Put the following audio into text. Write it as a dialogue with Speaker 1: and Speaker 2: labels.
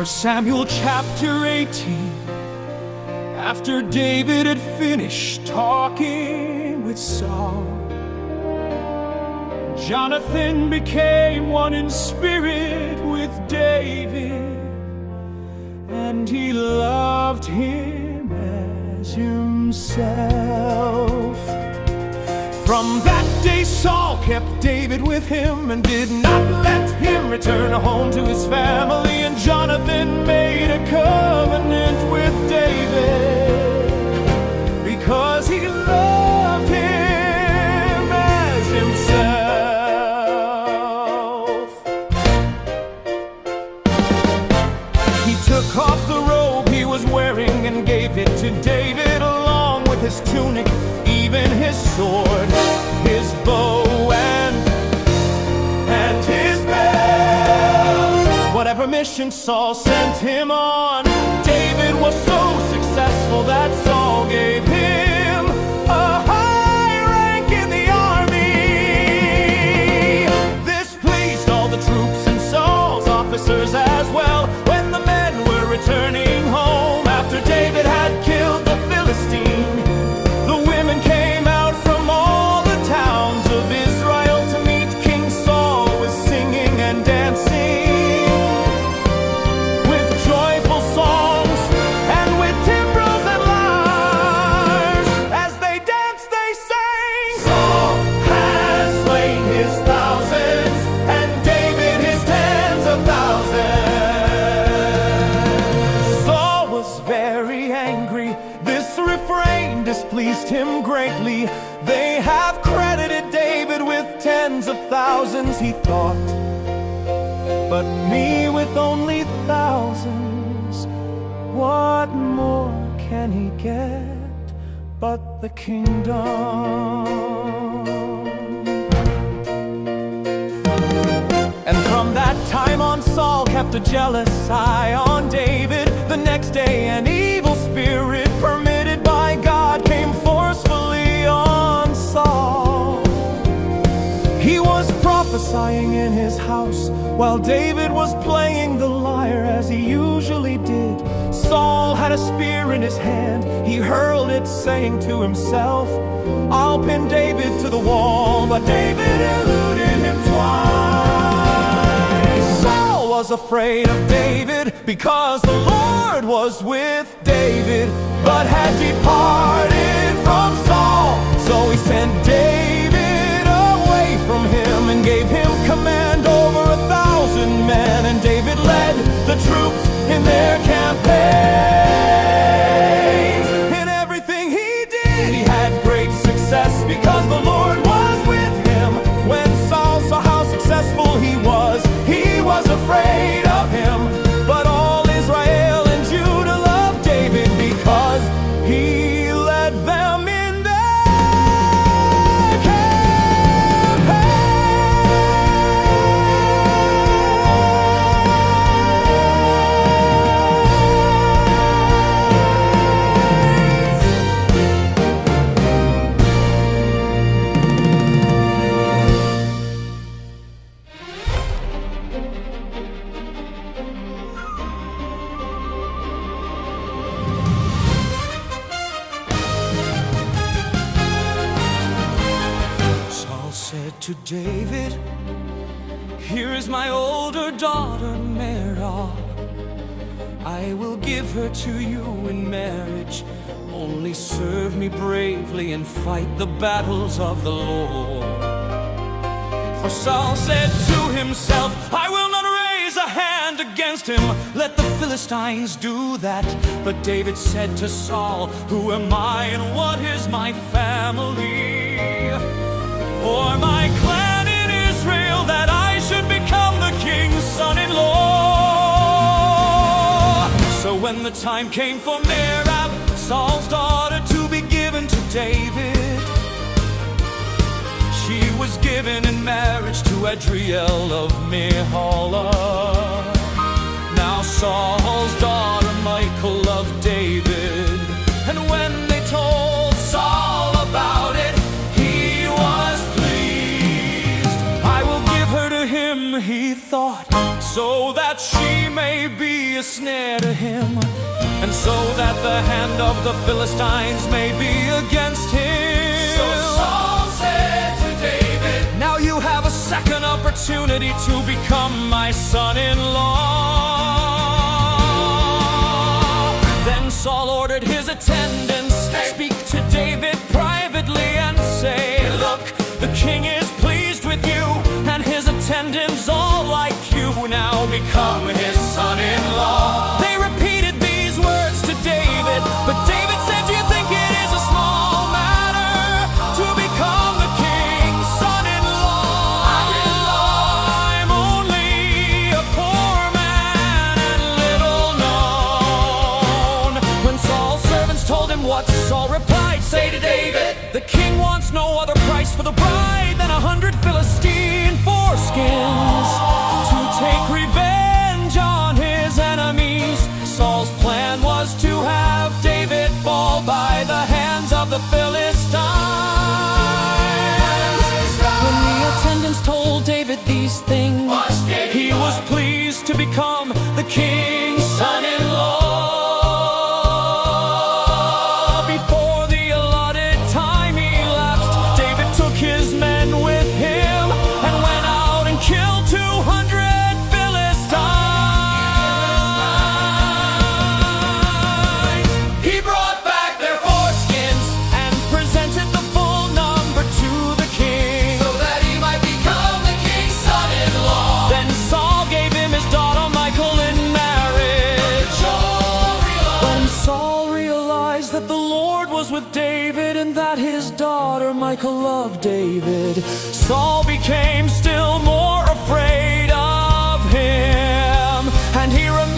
Speaker 1: Samuel chapter 18. After David had finished talking with Saul, Jonathan became one in spirit with David, and he loved him as himself. From that day Saul kept David with him and did not let him return home to his family. And Jonathan made a covenant with David because he loved him as himself. He took off the robe he was wearing and gave it to David, along with his tunic, even his sword, his bow, and his belt. Whatever mission Saul sent him on, David was so successful that Saul gave him a high rank in the army. This pleased all the troops and Saul's officers as well. When the men were returning home after David had killed the Philistine, the women came out from all the towns of Israel to meet King Saul with singing and dancing, with joyful songs and with timbrels and lyres. As they danced they sang, Saul has slain his thousands and David his tens of thousands. Saul was very angry. This refrain displeased him greatly. They have credited David with tens of thousands, he thought, but me with only thousands. What more can he get but the kingdom? And from that time on, Saul kept a jealous eye on David. The next day an evil spirit permitted by God came forcefully on Saul. He was prophesying in his house while David was playing the lyre as he usually did. Saul had a spear in his hand. He hurled it, saying to himself, I'll pin David to the wall. But David eluded him twice. Saul was afraid of David because the Lord was with David, but had departed from Saul. So he sent David away from him and gave him command over 1,000 men. And David led the troops in their campaigns. In everything he did, he had great success because the Lord was with him. When Saul saw how successful he was afraid of him. But all Israel and Judah loved David because he led them in their to David, here is my older daughter Merah. I will give her to you in marriage. Only serve me bravely and fight the battles of the Lord. For Saul said to himself, I will not raise a hand against him. Let the Philistines do that. But David said to Saul, who am I and what is my family, or my clan in Israel, that I should become the king's son-in-law? So when the time came for Merab, Saul's daughter, to be given to David, she was given in marriage to Adriel of Meholah. Now Saul's daughter Michal loved David, and when they told Saul about it, he was pleased. I will give her to him, he thought, so that she may be a snare to him, and so that the hand of the Philistines may be against him.
Speaker 2: So Saul said to David,
Speaker 1: now you have a second opportunity to become my son-in-law. Then Saul ordered his attendants, speak to David privately and say, look, the king is pleased with you, and his attendants all like you. Now become his son-in-law. They repeated these words to David, but David said, do you think it is a small matter to become the king's son-in-law? I'm only a poor man and little known. When Saul's servants told him what, Saul replied, say to David, the king wants no other price for the bride than 100 Philistine foreskins to take revenge on his enemies. Saul's plan was to have David fall by the hands of the Philistines. When the attendants told David these things, he was pleased to become the king's son-in-law. His men with him and went out and killed 200 Philistines. He brought back their foreskins and presented the full number to the king, so that he might become the king's son-in-law. Then Saul gave him his daughter Michal in marriage. When Saul realized that the Lord was with David and that his daughter Michal loved David, Saul became still more afraid of him, and he remembered